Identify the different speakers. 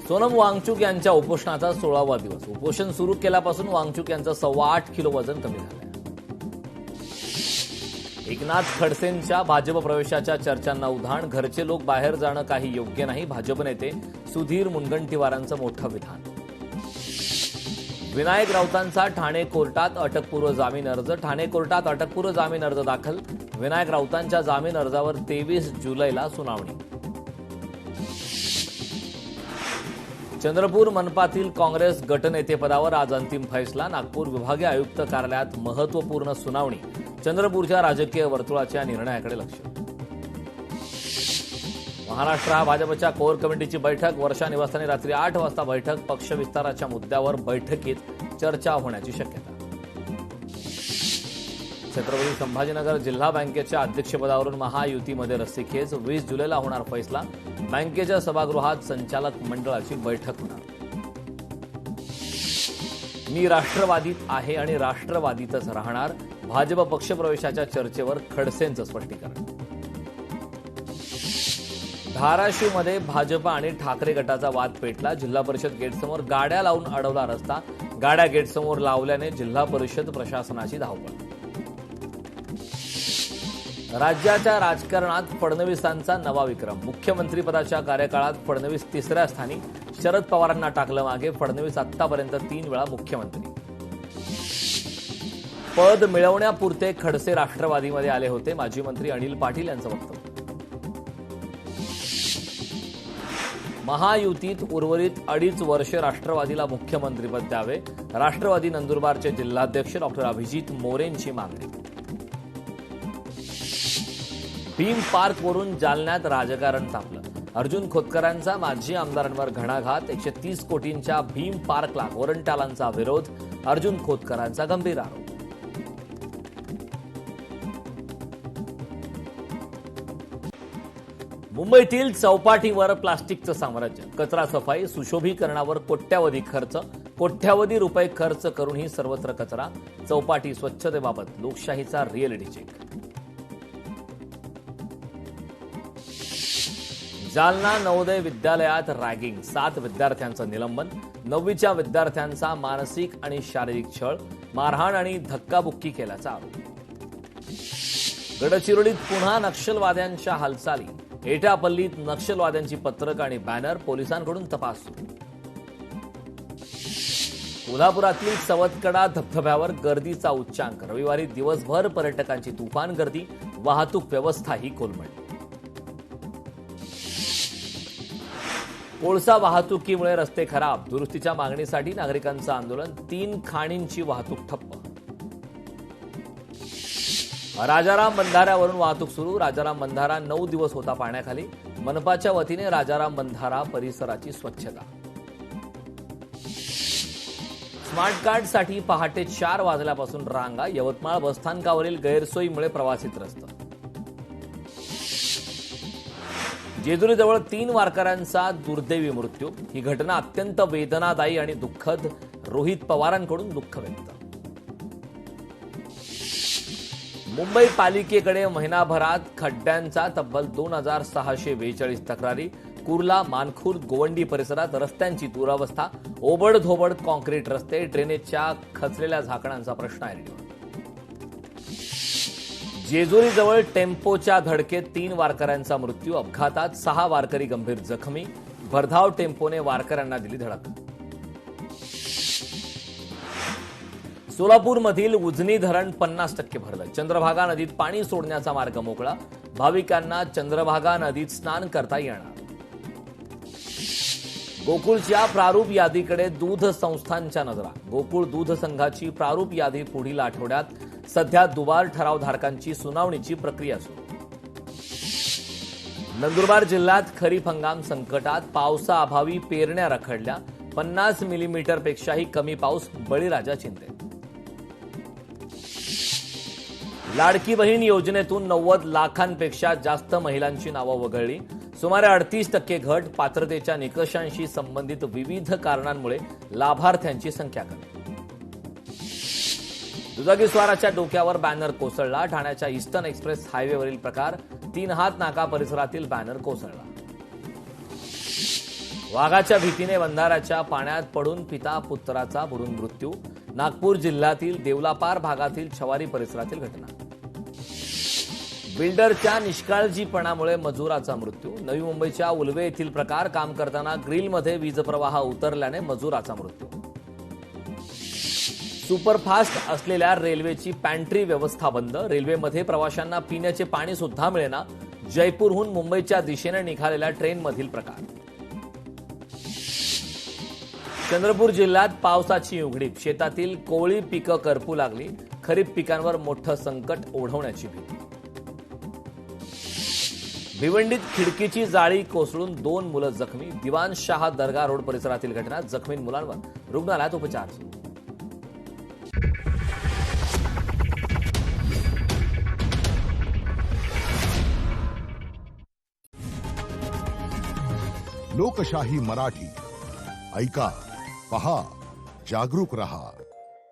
Speaker 1: सोनम वांगचुक यांच्या उपोषणाचा 16वा दिवस. उपोषण सुरू केल्यापासून वांगचुक यांचं 8.25 किलो वजन कमी झालं. एकनाथ खडसेंच्या भाजप प्रवेशाच्या चर्चांना उधाण. घरचे लोक बाहेर जाणं काही योग्य नाही. भाजप नेते सुधीर मुनगंटीवारांचं मोठं विधान. विनायक राऊतांचा ठाणे कोर्टात अटकपूर्व जामीन अर्ज. ठाणे कोर्टात अटकपूर्व जामीन अर्ज दाखल. विनायक राऊतांच्या जामीन अर्जावर 23 जुलैला सुनावणी. चंद्रपूर मनपातील काँग्रेस गटनेतेपदावर आज अंतिम फैसला. नागपूर विभागीय आयुक्त कार्यालयात महत्वपूर्ण सुनावणी. चंद्रपूरच्या राजकीय वर्तुळाच्या निर्णयाकडे लक्ष. महाराष्ट्र भाजपच्या कोर कमिटीची बैठक. वर्षा निवासस्थानी रात्री 8 वाजता बैठक. पक्ष विस्ताराच्या मुद्द्यावर बैठकीत चर्चा होण्याची शक्यता. छत्रपती संभाजीनगर जिल्हा बँकेच्या अध्यक्षपदावरून महायुतीमध्ये रस्सीखेच. 20 जुलैला होणार फैसला. बँकेच्या सभागृहात संचालक मंडळाची बैठक होणार. मी राष्ट्रवादीत आहे आणि राष्ट्रवादीतच राहणार. भाजप पक्षप्रवेशाच्या चर्चेवर खडसेंचं स्पष्टीकरण. धाराशिवमध्ये भाजप आणि ठाकरे गटाचा वाद पेटला. जिल्हा परिषद गेटसमोर गाड्या लावून अडवला रस्ता. गाड्या गेटसमोर लावल्याने जिल्हा परिषद प्रशासनाची धावपळ. राज्याच्या राजकारणात फडणवीसांचा नवा विक्रम. मुख्यमंत्रीपदाच्या कार्यकाळात फडणवीस 3ऱ्या स्थानी. शरद पवारांना टाकलं मागे. फडणवीस आतापर्यंत 3 वेळा मुख्यमंत्री. पद मिळवण्यापुरते खडसे राष्ट्रवादीमध्ये आले होते. माजी मंत्री अनिल पाटील यांचं वक्तव्य. महायुतीत उर्वरित 2.5 वर्ष राष्ट्रवादीला मुख्यमंत्रीपद द्यावे. राष्ट्रवादी नंदुरबारचे जिल्हाध्यक्ष डॉक्टर अभिजित मोरेंची मागणी. भीम पार्कवरून जालन्यात राजकारण तापलं. अर्जुन खोतकरांचा माजी आमदारांवर घणाघात. 130 कोटींच्या भीम पार्कला गोरंट्यालांचा विरोध. अर्जुन खोतकरांचा गंभीर आरोप. मुंबईतील चौपाटीवर प्लास्टिकचं साम्राज्य. कचरा सफाई सुशोभीकरणावर कोट्यावधी खर्च. कोट्यावधी रुपये खर्च करूनही सर्वत्र कचरा. चौपाटी स्वच्छतेबाबत लोकशाहीचा रिअलिटी चेक. जालना नवोदय विद्यालयात रॅगिंग. 7 विद्यार्थ्यांचं निलंबन. 9वीच्या विद्यार्थ्यांचा मानसिक आणि शारीरिक छळ. मारहाण आणि धक्काबुक्की केल्याचा आरोप. गडचिरोलीत पुन्हा नक्षलवाद्यांच्या हालचाली. एटापल्लीत नक्षलवाद्यांची पत्रक आणि बॅनर. पोलिसांकडून तपास सुरू. कोल्हापुरातील सवतकडा धबधब्यावर गर्दीचा उच्चांक. रविवारी दिवसभर पर्यटकांची तुफान गर्दी. वाहतूक व्यवस्थाही कोलमडली. कोळसा वाहतुकीमुळे रस्ते खराब. दुरुस्तीच्या मागणीसाठी नागरिकांचं आंदोलन. 3 खाणींची वाहतूक ठप्प. राजाराम बंधाऱ्यावरून वाहतूक सुरू. राजाराम बंधारा 9 दिवस होता पाण्याखाली. मनपाच्या वतीने राजाराम बंधारा परिसराची स्वच्छता. स्मार्ट कार्डसाठी पहाटे 4 वाजल्यापासून रांगा. यवतमाळ बसस्थानकावरील गैरसोयीमुळे प्रवासी त्रस्त. जेजुरीजवळ 3 वारकऱ्यांचा दुर्दैवी मृत्यू. ही घटना अत्यंत वेदनादायी आणि दुःखद. रोहित पवारांकडून दुःख व्यक्त. मुंबई पालिकेकडे महिनाभरात खड्ड्यांचा तब्बल 2642 तक्रारी. कुर्ला, मानखुर्द, गोवंडी परिसरात रस्त्यांची दुरावस्था. ओबडधोबड कॉन्क्रीट रस्ते. ड्रेनेजच्या खचलेल्या झाकणांचा प्रश्न आहे. जेजुरीजवळ टेम्पोच्या धडकेत 3 वारकऱ्यांचा मृत्यू. अपघातात 6 वारकरी गंभीर जखमी. भरधाव टेम्पोने वारकऱ्यांना दिली धडक. सोलापूरमधील उजनी धरण 50% भरलं. चंद्रभागा नदीत पाणी सोडण्याचा मार्ग मोकळा. भाविकांना चंद्रभागा नदीत स्नान करता येणार. गोकुळच्या प्रारूप यादीकडे दूध संस्थांच्या नजरा. गोकुळ दूध संघाची प्रारूप यादी पुढील आठवड्यात. सध्या दुबार ठरावधारकांची सुनावणीची प्रक्रिया सुरू. नंदुरबार जिल्ह्यात खरीप हंगाम संकटात. पावसाअभावी पेरण्या रखडल्या. 50 मिलीमीटरपेक्षाही कमी पाऊस. बळीराजा चिंतेत. लाडकी बहीण योजनेतून 90 लाखांपेक्षा जास्त महिलांची नावं वगळली. सुमारे 38% घट. पात्रतेच्या निकषांशी संबंधित विविध कारणांमुळे लाभार्थ्यांची संख्या कमी. दुचाकीस्वाराच्या डोक्यावर बॅनर कोसळला. ठाण्याच्या ईस्टर्न एक्सप्रेस हायवेवरील प्रकार. 3 हात नाका परिसरातील बॅनर कोसळला. वाघाच्या भीतीने बंधाऱ्याच्या पाण्यात पडून पिता पुत्राचा बुडून मृत्यू. नागपूर जिल्ह्यातील देवलापार भागातील छवारी परिसरातील घटना. बिल्डरच्या निष्काळजीपणामुळे मजुराचा मृत्यू. नवी मुंबईच्या उलवे येथील प्रकार. काम करताना ग्रिलमध्ये वीजप्रवाह उतरल्याने मजुराचा मृत्यू. सुपरफास्ट असलेल्या रेल्वेची पॅन्ट्री व्यवस्था बंद. रेल्वेमध्ये प्रवाशांना पिण्याचे पाणी सुद्धा मिळेना. जयपूरहून मुंबईच्या दिशेने निघालेल्या ट्रेनमधील प्रकार. चंद्रपूर जिल्ह्यात पावसाची उघडीप. शेतातील कोवळी पिकं करपू लागली. खरीप पिकांवर मोठं संकट ओढवण्याची भीती. भिवंडीत खिडकीची जाळी कोसळून 2 मुलं जखमी. दिवानशाह दर्गा रोड परिसरातील घटना. जखमी मुलांवर रुग्णालयात उपचार सुरू.
Speaker 2: लोकशाही मराठी ऐका, पहा, जागरूक रहा.